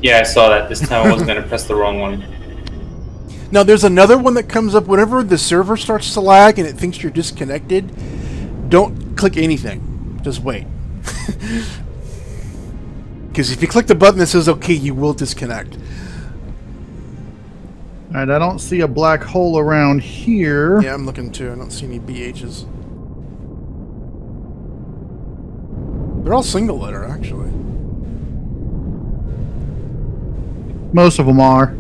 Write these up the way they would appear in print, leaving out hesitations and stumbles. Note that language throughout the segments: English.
Yeah, I saw that. This time I wasn't going to press the wrong one. Now, there's another one that comes up whenever the server starts to lag and it thinks you're disconnected. Don't click anything. Just wait. Because if you click the button that says OK, you will disconnect. Alright, I don't see a black hole around here. Yeah, I'm looking too. I don't see any BHs. They're all single letter, actually. Most of them are.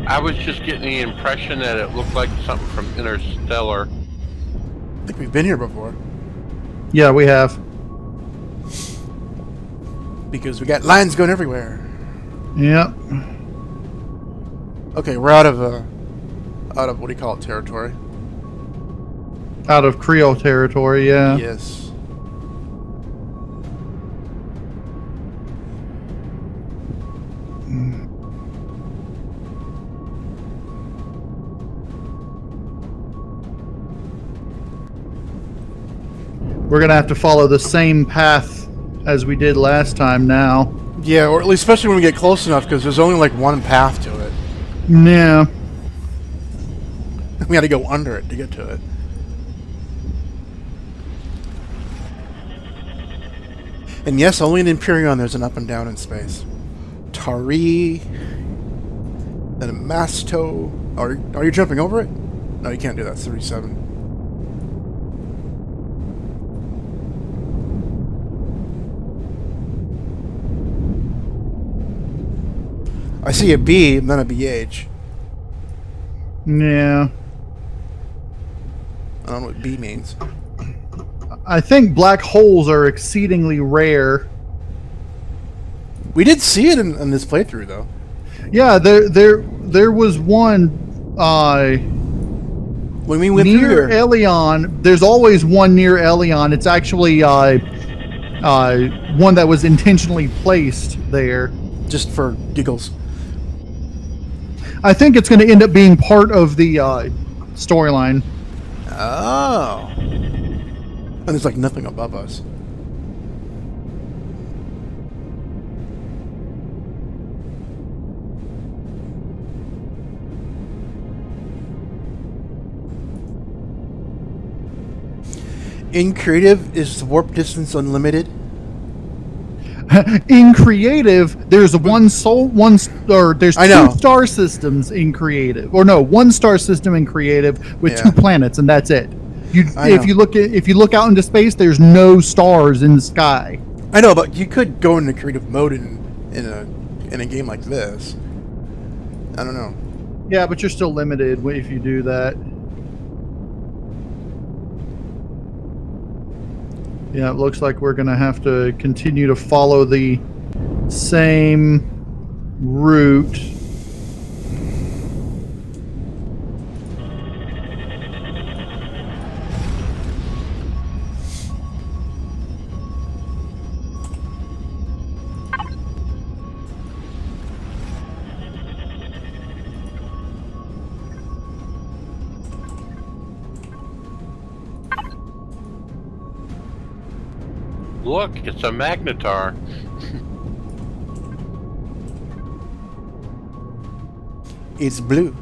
I was just getting the impression that it looked like something from Interstellar. I think we've been here before. Yeah, we have. Because we got lines going everywhere. Yep. Okay, we're out of what do you call it, territory? Out of Creole territory, yeah. Yes. We're gonna have to follow the same path as we did last time now. Yeah, or at least especially when we get close enough, because there's only like one path to it. Yeah. We got to go under it to get to it. And yes, only in Empyrion there's an up and down in space. Tari, then a Masto. Are you jumping over it? No, you can't do that. It's 37. I see a B and then a BH. Yeah. I don't know what B means. I think black holes are exceedingly rare. We did see it in this playthrough, though. Yeah, there was one When we went near through there. Elion. There's always one near Elion. It's actually one that was intentionally placed there. Just for giggles. I think it's going to end up being part of the storyline. Oh. And there's like nothing above us. In creative, is the warp distance unlimited? In creative, there's there's two star systems in creative, or no, one star system in creative with 2 planets, and that's it. If you look out into space, there's no stars in the sky. I know, but you could go into creative mode in a game like this. I don't know. Yeah, but you're still limited if you do that. Yeah, it looks like we're going to have to continue to follow the same route. Look, it's a magnetar. It's blue.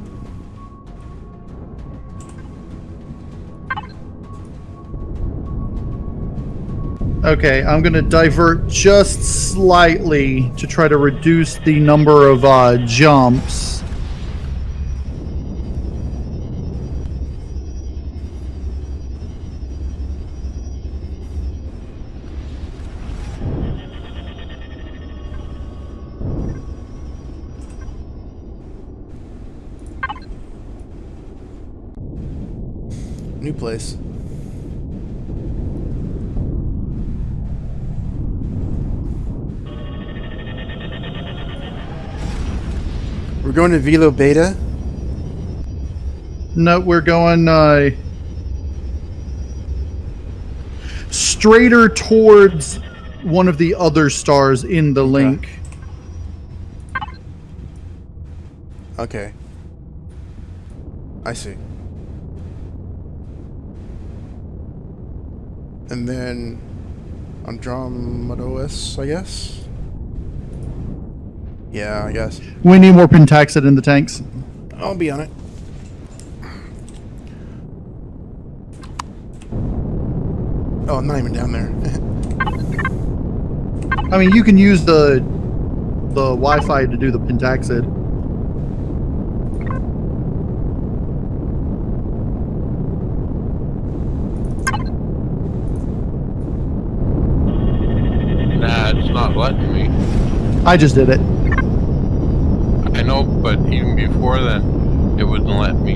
Okay, I'm going to divert just slightly to try to reduce the number of jumps. New place. We're going to Velo Beta. No, we're going straighter towards one of the other stars in the link. Okay. I see. And then Andromedos, I guess? Yeah, I guess. We need more pentaxid in the tanks. I'll be on it. Oh, I'm not even down there. I mean, you can use the Wi-Fi to do the pentaxid. Nah, it's not letting me. I just did it. I know, but even before then, it wouldn't let me.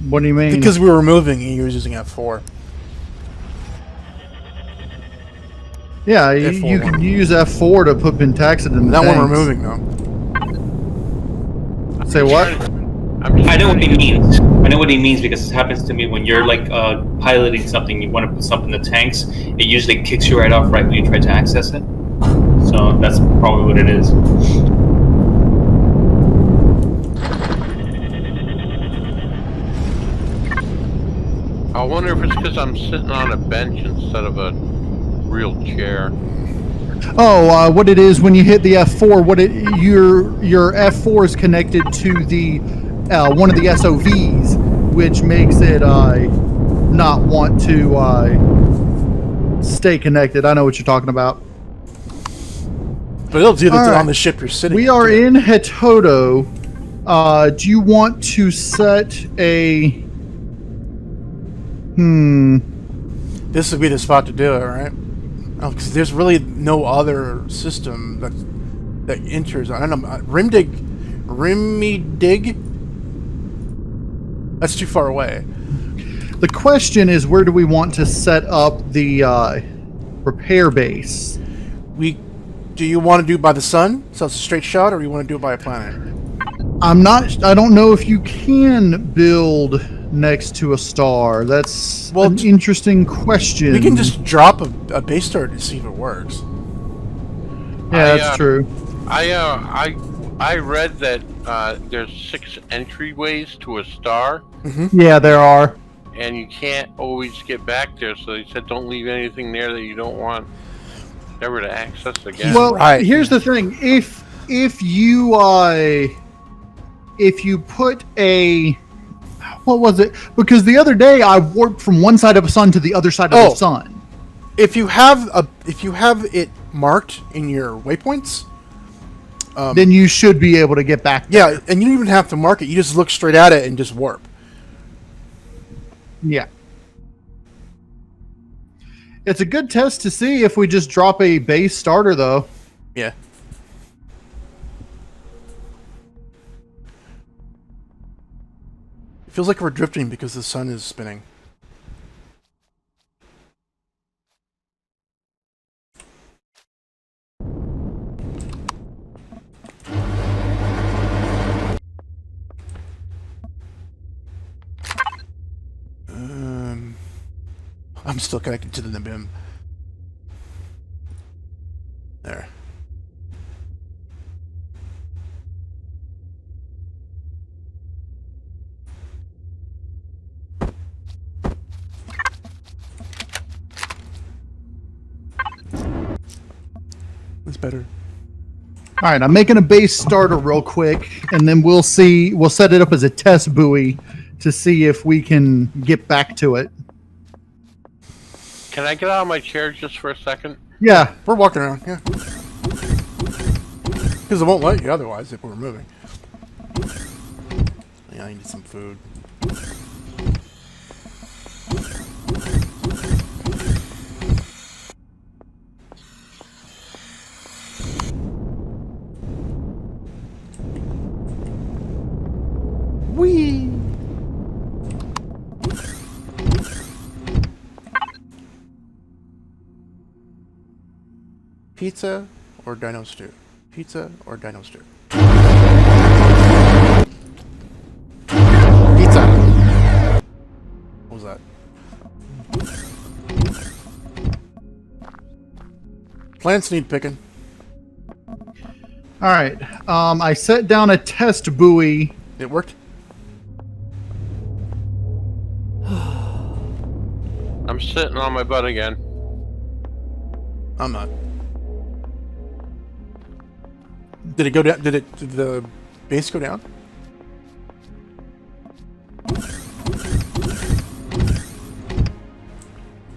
What do you mean? Because we were moving and you were using F4. Yeah, F4 you can use F4 to put pentaxid in the Not when we're tanks. moving, though. Say what? I know what he means. I know what he means because it happens to me when you're like piloting something. You want to put something in the tanks. It usually kicks you right off right when you try to access it. So that's probably what it is. I wonder if it's because I'm sitting on a bench instead of a real chair. Oh, what it is when you hit the F4? Your F4 is connected to the one of the SOVs, which makes it not want to stay connected. I know what you're talking about. But it'll do that All right. on the ship you're sitting We are in Hetoto. Do you want to set a... This would be the spot to do it, right? Oh, because there's really no other system that enters. I don't know. Rimmy-dig? That's too far away. The question is, where do we want to set up the repair base? Do you want to do it by the sun, so it's a straight shot, or you want to do it by a planet? I don't know if you can build next to a star. That's an interesting question. We can just drop a base star to see if it works. Yeah, that's true. I read that there's 6 entryways to a star. Mm-hmm. Yeah, there are. And you can't always get back there, so they said don't leave anything there that you don't want ever to access again. Well, here's the thing: if you put a, what was it? Because the other day I warped from one side of the sun to the other side of the sun. If you have it marked in your waypoints, then you should be able to get back there. Yeah, and you don't even have to mark it. You just look straight at it and just warp. Yeah. It's a good test to see if we just drop a base starter, though. Yeah. It feels like we're drifting because the sun is spinning. I'm still connected to the NVMe. There. That's better. All right, I'm making a base starter real quick, and then we'll set it up as a test buoy to see if we can get back to it. Can I get out of my chair just for a second? Yeah. We're walking around, yeah. Because it won't let you otherwise if we're moving. Yeah, I need some food. Whee! Pizza or dino stew? Pizza or dino stew? Pizza! What was that? Plants need picking. Alright, I set down a test buoy. It worked? I'm sitting on my butt again. I'm not. Did it go down? Did the base go down?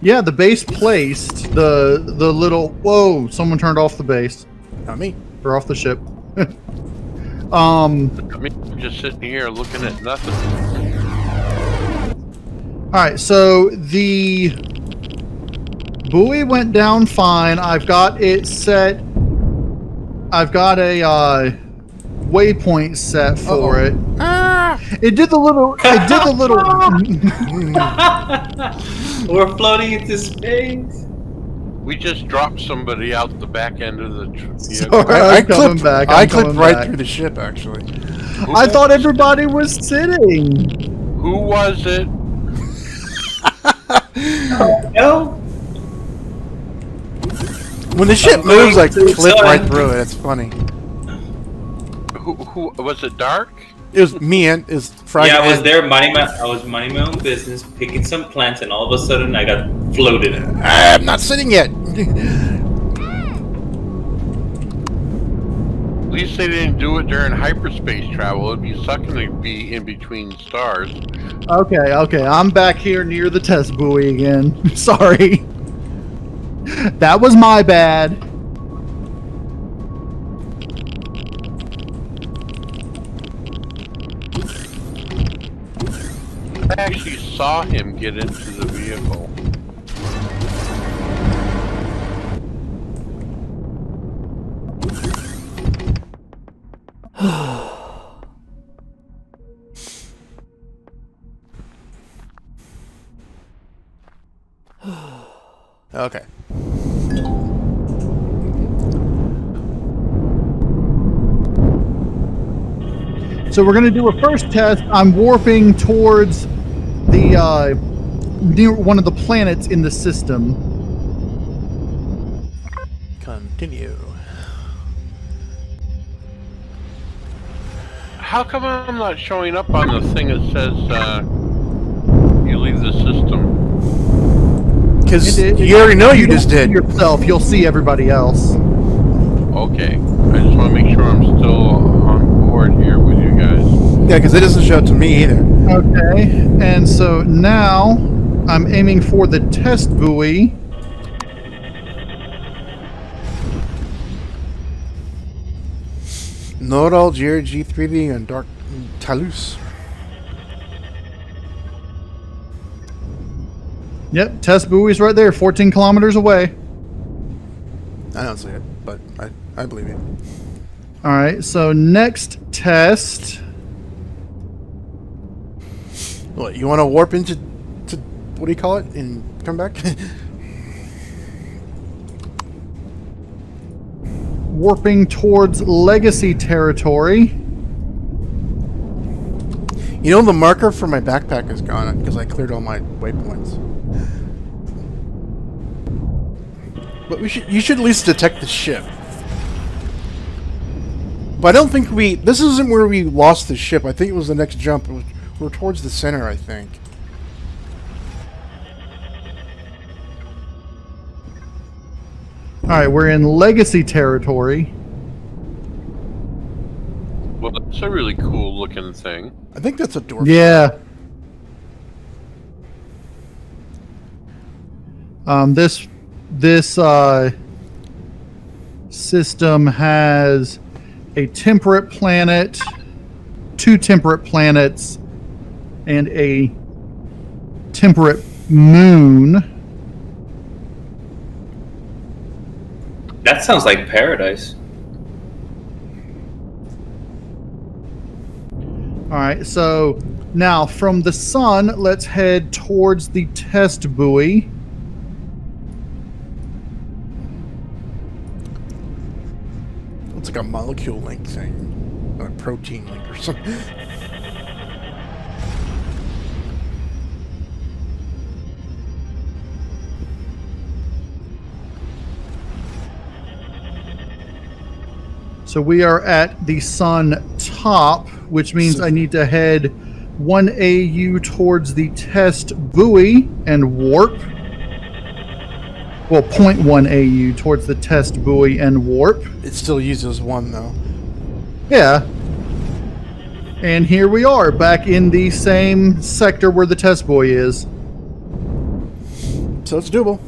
Yeah, the base placed. The little... Whoa, someone turned off the base. Not me. Or off the ship. I mean, I'm just sitting here looking at nothing. Alright, so the buoy went down fine. I've got it set. I've got a waypoint set for it. It did the little... It did the little... We're floating into space. We just dropped somebody out the back end of the vehicle. Sorry, I'm coming back. I I'm clipped coming right back. through the ship, actually. I thought everybody was sitting. Who was it? No. When the ship moves, I clip right through it. It's funny. Who was it? Dark? It was me and is Friday. Yeah, I was there minding my own business, picking some plants, and all of a sudden I got floated. I'm not sitting yet. At least they didn't do it during hyperspace travel. It'd be sucking to be in between stars. Okay. I'm back here near the test buoy again. Sorry. That was my bad. I actually saw him get into the vehicle. Okay. So we're gonna do a first test. I'm warping towards the near one of the planets in the system. Continue. How come I'm not showing up on the thing that says you leave the system? Because you already know you just did. Yourself, you'll see everybody else. Okay, I just want to make sure I'm still on board here with you guys. Yeah, because it doesn't show it to me either. Okay, and so now I'm aiming for the test buoy. Not all G3D and Dark Talus. Yep, test buoy's right there, 14 kilometers away. I don't see it, but I believe you. All right, so next test. What, you want to warp into what do you call it and come back? Warping towards Legacy territory. You know, the marker for my backpack is gone because I cleared all my waypoints. But you should at least detect the ship. But I don't think this isn't where we lost the ship. I think it was the next jump. We're towards the center, I think. Alright, we're in Legacy territory. Well, that's a really cool looking thing. I think that's a dwarf. Yeah. This system has a temperate planet, 2 temperate planets, and a temperate moon. That sounds like paradise. Alright, so now from the sun, let's head towards the test buoy. It's like a molecule link thing. Or a protein link or something. So we are at the sun top, which means I need to head 1 AU towards the test buoy and warp. Well, 0.1 AU towards the test buoy and warp. It still uses 1 though. Yeah. And here we are, back in the same sector where the test boy is. So it's doable.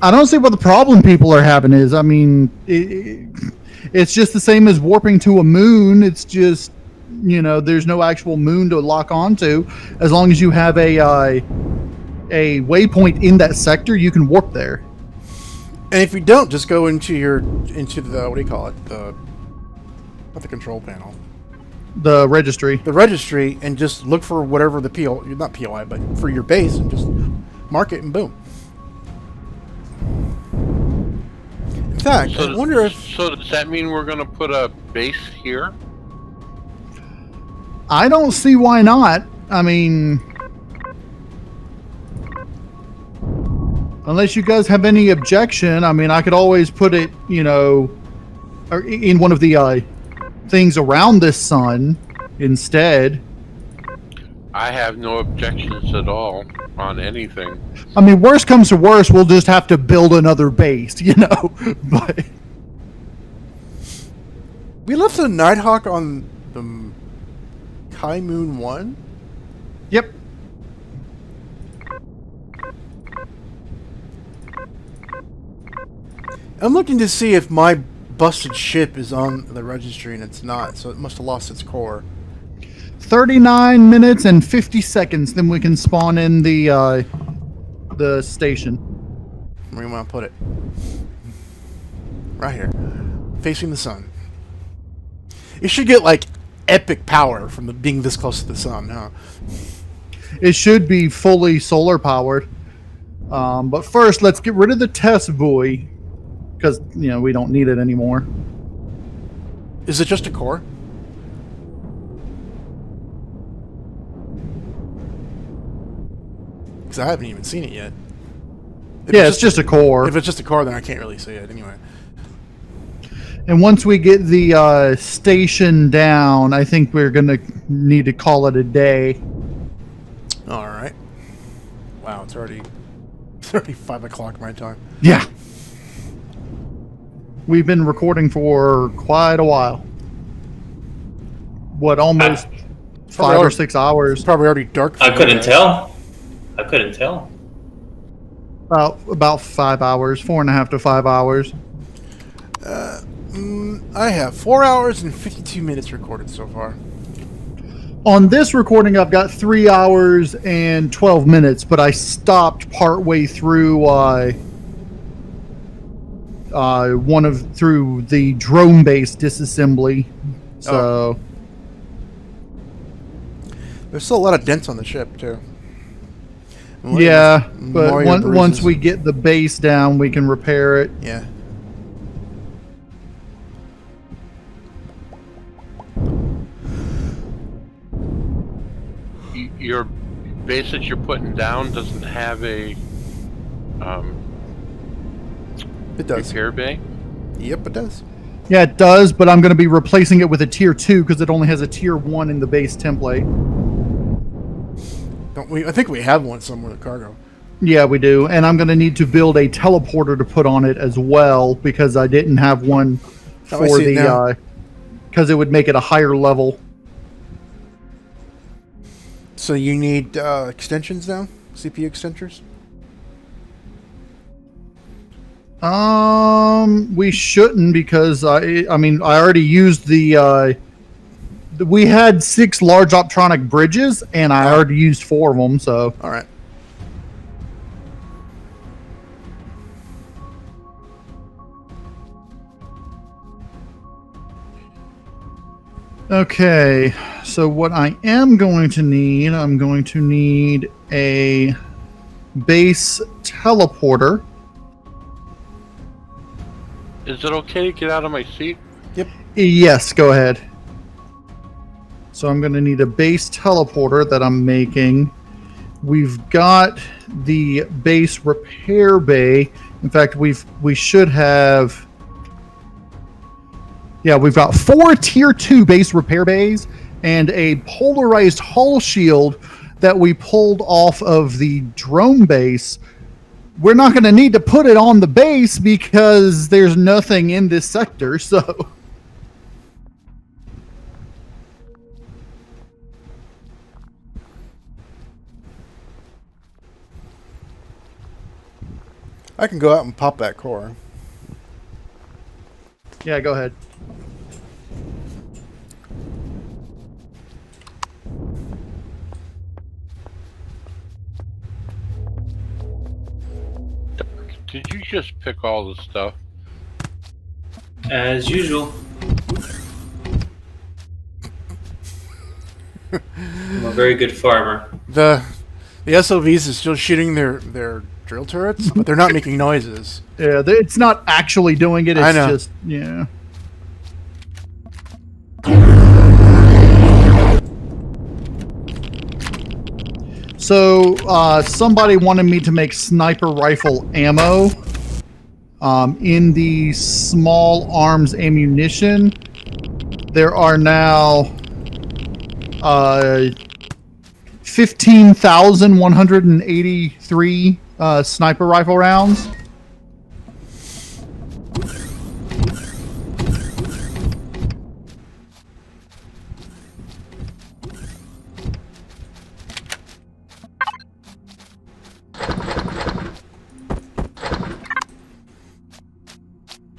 I don't see what the problem people are having is. I mean, it's just the same as warping to a moon. It's just, there's no actual moon to lock onto. As long as you have a waypoint in that sector, you can warp there. And if you don't, just go into the, what do you call it? Not the control panel. The registry. The registry, and just look for whatever the not POI, but for your base, and just mark it, and boom. In fact, I wonder if... So does that mean we're going to put a base here? I don't see why not. I mean... Unless you guys have any objection, I mean, I could always put it, or in one of the things around this sun instead. I have no objections at all on anything. I mean, worst comes to worst, we'll just have to build another base, But we left the Nighthawk on the Kai Moon 1? Yep. I'm looking to see if my busted ship is on the registry, and it's not, so it must have lost its core. 39 minutes and 50 seconds, then we can spawn in the station. Where do you want to put it? Right here. Facing the sun. It should get, like, epic power from being this close to the sun, huh? It should be fully solar powered. But first, let's get rid of the test buoy. Because, we don't need it anymore. Is it just a core? Because I haven't even seen it yet. It's just a core. If it's just a core, then I can't really see it anyway. And once we get the station down, I think we're going to need to call it a day. All right. Wow, it's already 5 o'clock my time. Yeah. We've been recording for quite a while. What, almost 5 or 6 hours? It's probably already dark. I couldn't tell. About 5 hours, 4.5 to 5 hours. I have 4 hours and 52 minutes recorded so far. On this recording, I've got 3 hours and 12 minutes, but I stopped partway through through the drone base disassembly. So there's still a lot of dents on the ship too. Yeah, but once we get the base down, we can repair it. Yeah. Your base that you're putting down doesn't have a It does. repair bay? Yep, it does. Yeah, it does, but I'm going to be replacing it with a tier 2 because it only has a tier 1 in the base template. Don't we? I think we have one somewhere with cargo. Yeah, we do. And I'm going to need to build a teleporter to put on it as well because I didn't have one for the... because it would make it a higher level. So you need extensions now? CPU extenders? We shouldn't because I already used the we had 6 large optronic bridges and I already used 4 of them, so. All right. Okay, so what I am going to need, I'm going to need a base teleporter. Is it okay to get out of my seat? Yep. Yes, go ahead. So I'm going to need a base teleporter that I'm making. We've got the base repair bay. In fact, we should have... Yeah, we've got 4 tier 2 base repair bays and a polarized hull shield that we pulled off of the drone base. We're not going to need to put it on the base because there's nothing in this sector, so... I can go out and pop that core. Yeah, go ahead. Did you just pick all the stuff? As usual. I'm a very good farmer. The SOVs is still shooting their drill turrets, but they're not making noises. Yeah, it's not actually doing it. It's I know. just yeah. So somebody wanted me to make sniper rifle ammo. In the small arms ammunition, there are now 15,183 sniper rifle rounds.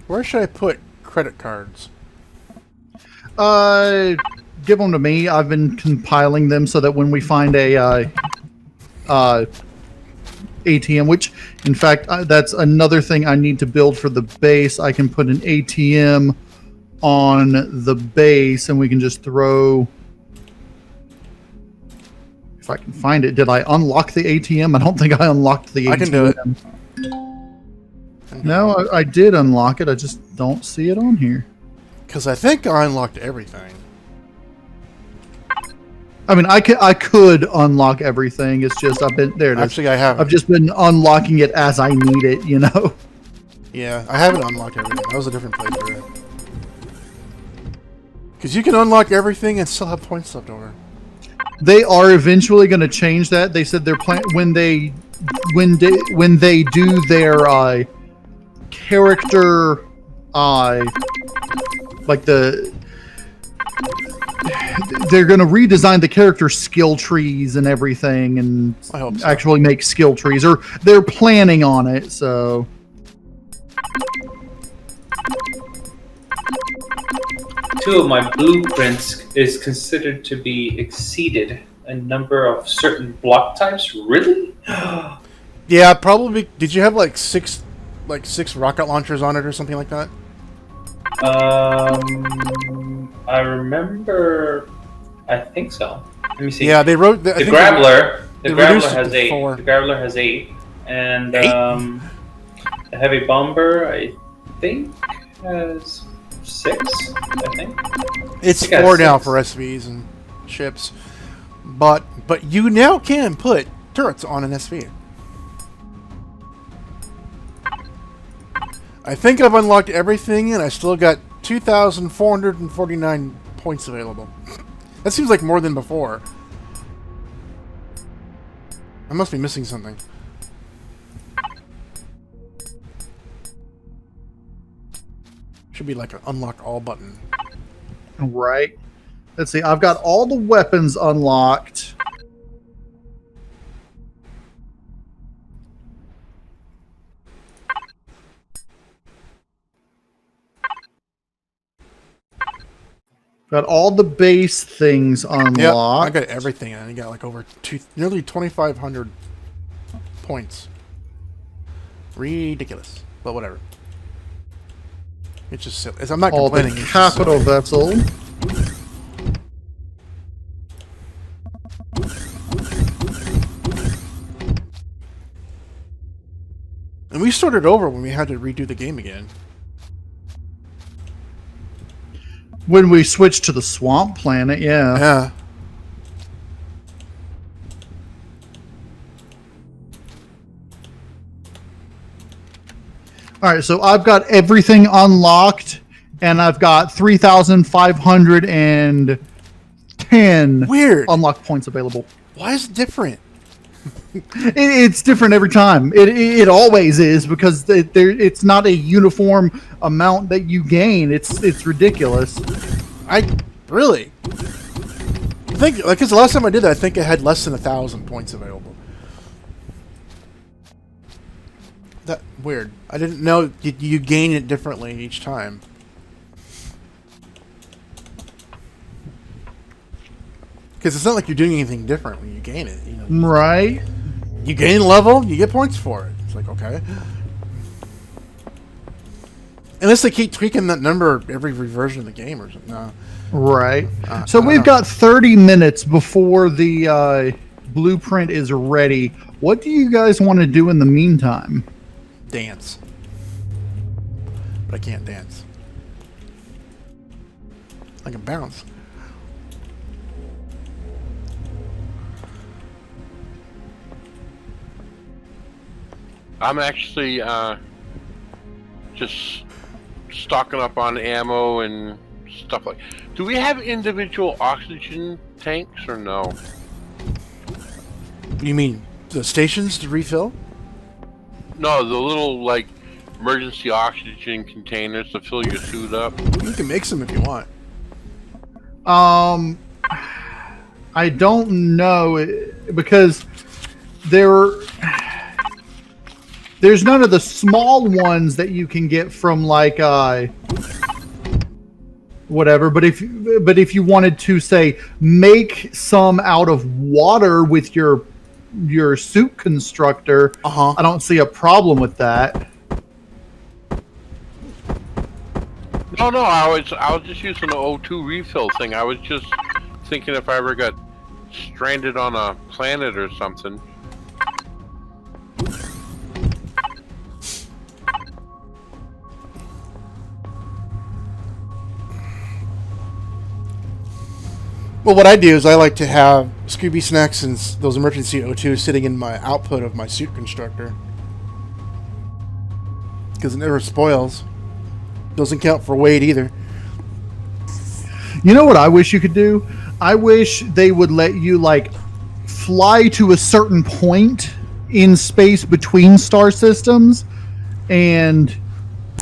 Where should I put credit cards? Give them to me. I've been compiling them so that when we find a ATM, which in fact that's another thing I need to build for the base. I can put an ATM on the base, and we can just throw. If I can find it, did I unlock the ATM? I don't think I unlocked the ATM. I can do it. No, I did unlock it. I just don't see it on here. Because I think I unlocked everything. I mean, I could unlock everything. It's just I've been there. Actually, I haven't. I've just been unlocking it as I need it. You know. Yeah, I haven't unlocked everything. That was a different playthrough. Because you can unlock everything and still have points left over. They are eventually going to change that. They said they're when they do their character like they're going to redesign the character skill trees and everything, and I hope so. actually make skill trees, or they're planning on it. So Two of my blueprints is considered to be exceeded a number of certain block types. Really? Yeah, probably. Did you have like six rocket launchers on it or something like that? I remember. I think so. Let me see. Yeah, they wrote The Grappler. The they Grappler reduced it has to 8. 4. The Grappler has 8, and 8? the Heavy Bomber I think has 6. I think It's I think 4 it has now 6. for SVs and ships, but you now can put turrets on an SV. I think I've unlocked everything, and I still got 2,449 points available. That seems like more than before. I must be missing something. Should be like an unlock all button. right. Let's see. I've got all the weapons unlocked. Got all the base things unlocked. Yeah, I got everything, and I got like over nearly 2,500 points. Ridiculous, but whatever. It's just silly. I'm not all complaining. the it's just capital silly. vessel. And we started over when we had to redo the game again. When we switched to the swamp planet, yeah. Yeah. All right, so I've got everything unlocked, and I've got 3,510 Weird. unlocked points available. Why is it different? It's different every time. It always is, because it's not a uniform amount that you gain. It's ridiculous. Really? I think, because the last time I did that, I think I had less than 1,000 points available. That weird. I didn't know you gain it differently each time. Because it's not like you're doing anything different when you gain it. You know, Right. you gain level, you get points for it. It's like, okay. Unless they keep tweaking that number every version of the game or something. No. Right. So we've got 30 minutes before the blueprint is ready. What do you guys want to do in the meantime? Dance. But I can't dance. I can bounce. I'm actually just stocking up on ammo and stuff like. Do we have individual oxygen tanks or no? You mean the stations to refill? No, the little like emergency oxygen containers to fill your suit up. You can make some if you want. I don't know because there's none of the small ones that you can get from like whatever. But if you wanted to say make some out of water with your suit constructor, I don't see a problem with that. No, I was just using the O2 refill thing. I was just thinking if I ever got stranded on a planet or something. Well, what I do is I like to have Scooby Snacks and those emergency O2 sitting in my output of my suit constructor. Because it never spoils. Doesn't count for weight either. You know what I wish you could do? I wish they would let you like fly to a certain point in space between star systems, and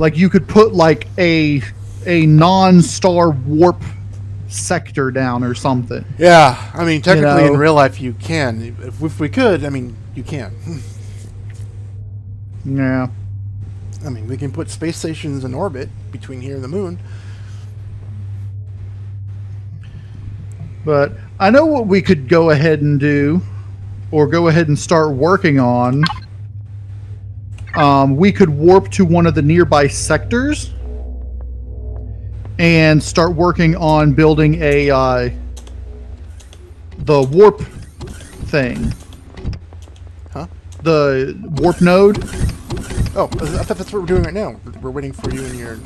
like you could put like a non-star warp sector down or something. Yeah, I mean technically in real life you can. If we could, I mean you can. Yeah. I mean we can put space stations in orbit between here and the moon. But I know what we could go ahead and do, or go ahead and start working on. We could warp to one of the nearby sectors and start working on building the warp thing. Huh? The warp node. Oh, I thought that's what we're doing right now. We're waiting for you and your...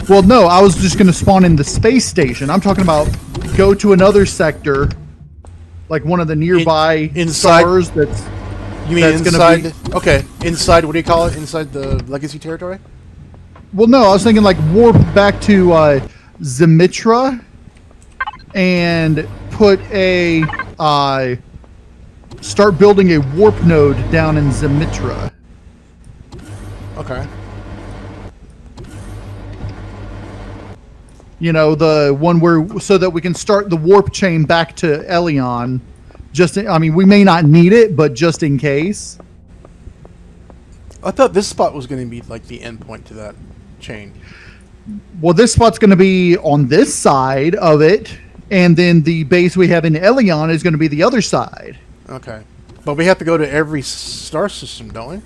Well, no, I was just going to spawn in the space station. I'm talking about go to another sector, like one of the nearby stars that's... You mean inside? Okay, inside, what do you call it? Inside the Legacy territory? Well, no, I was thinking like warp back to Zemitra and put a... start building a warp node down in Zemitra. Okay. You know, the one where, so that we can start the warp chain back to Elion. I mean, we may not need it, but just in case. I thought this spot was going to be like the end point to that chain. Well, this spot's going to be on this side of it, and then the base we have in Elion is going to be the other side. Okay. But we have to go to every star system, don't we?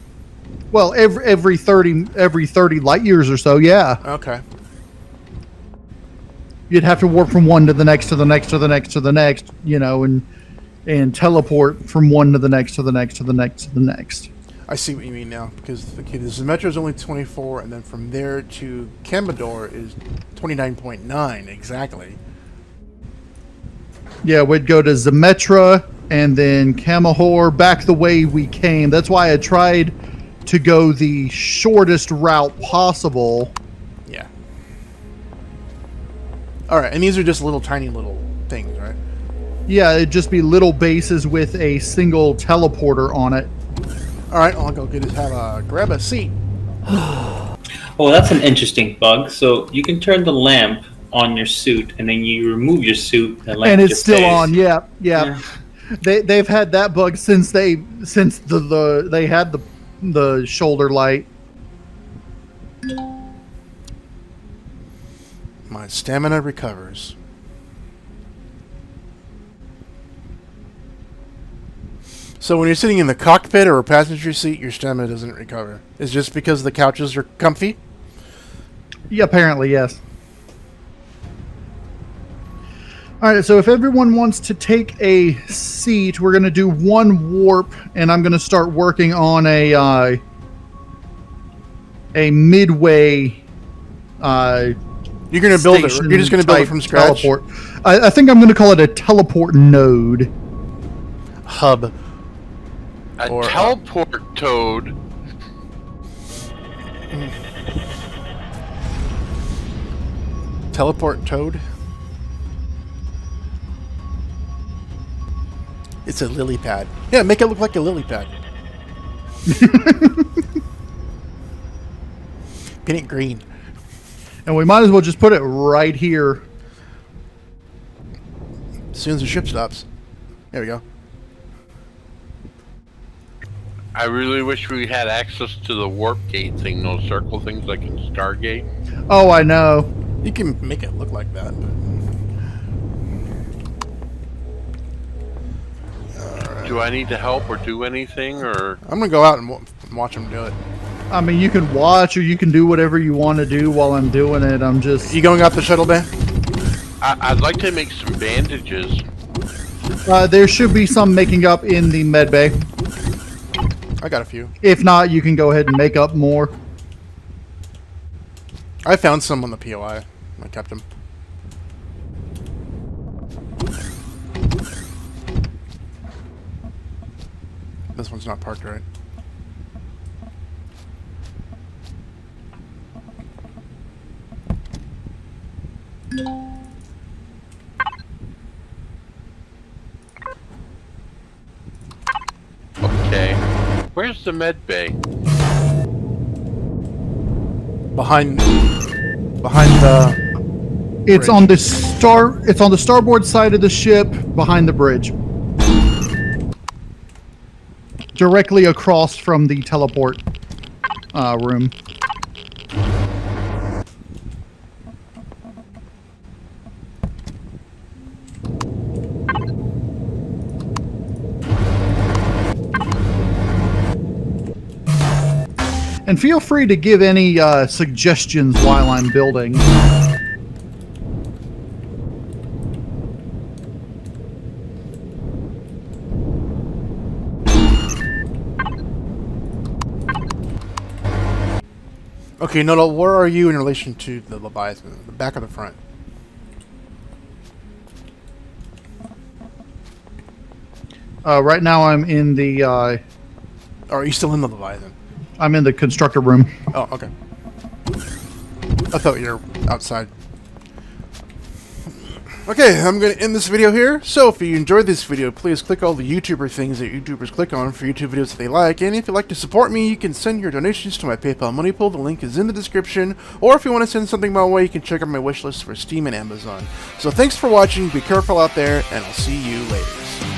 Well, every 30 light years or so, yeah. Okay. You'd have to warp from one to the next to the next to the next to the next, you know, and teleport from one to the next to the next to the next to the next. I see what you mean now, because the Symmetra is only 24, and then from there to Commodore is 29.9 exactly. Yeah, we'd go to Zemetra and then Kamahor back the way we came. That's why I tried to go the shortest route possible. Yeah. All right, and these are just tiny little things, right? Yeah, it'd just be little bases with a single teleporter on it. All right, I'll go grab a seat. Oh, that's an interesting bug. So you can turn the lamp on your suit, and then you remove your suit, the lamp and it's just still stays. on. Yeah. They've had that bug since they had the shoulder light. My stamina recovers. So when you're sitting in the cockpit or a passenger seat, your stamina doesn't recover. It's just because the couches are comfy? Yeah, apparently, yes. Alright, so if everyone wants to take a seat, we're going to do one warp, and I'm going to start working on a midway You're going to build it. You're just going to build it from scratch? Teleport. I think I'm going to call it a teleport node. Hub. A teleport toad. Teleport toad? It's a lily pad. Yeah, make it look like a lily pad. Paint it green. And we might as well just put it right here. As soon as the ship stops. There we go. I really wish we had access to the warp gate thing, those circle things like in Stargate. Oh, I know. You can make it look like that, but... Do I need to help or do anything, or...? I'm gonna go out and watch them do it. I mean, you can watch or you can do whatever you want to do while I'm doing it. I'm just... You going out the shuttle bay? I'd like to make some bandages. There should be some making up in the med bay. I got a few. If not, you can go ahead and make up more. I found some on the POI. I kept them. This one's not parked right. Okay. Where's the med bay? Behind the... It's bridge. on the It's on the starboard side of the ship, behind the bridge, directly across from the teleport room. And feel free to give any suggestions while I'm building. Okay, Noodle, where are you in relation to the Leviathan? The back or the front? Right now I'm in the... Or are you still in the Leviathan? I'm in the constructor room. Oh, okay. I thought you were outside. Okay, I'm going to end this video here. So if you enjoyed this video, please click all the YouTuber things that YouTubers click on for YouTube videos that they like. And if you'd like to support me, you can send your donations to my PayPal money pool. The link is in the description. Or if you want to send something my way, you can check out my wish list for Steam and Amazon. So thanks for watching. Be careful out there, and I'll see you later.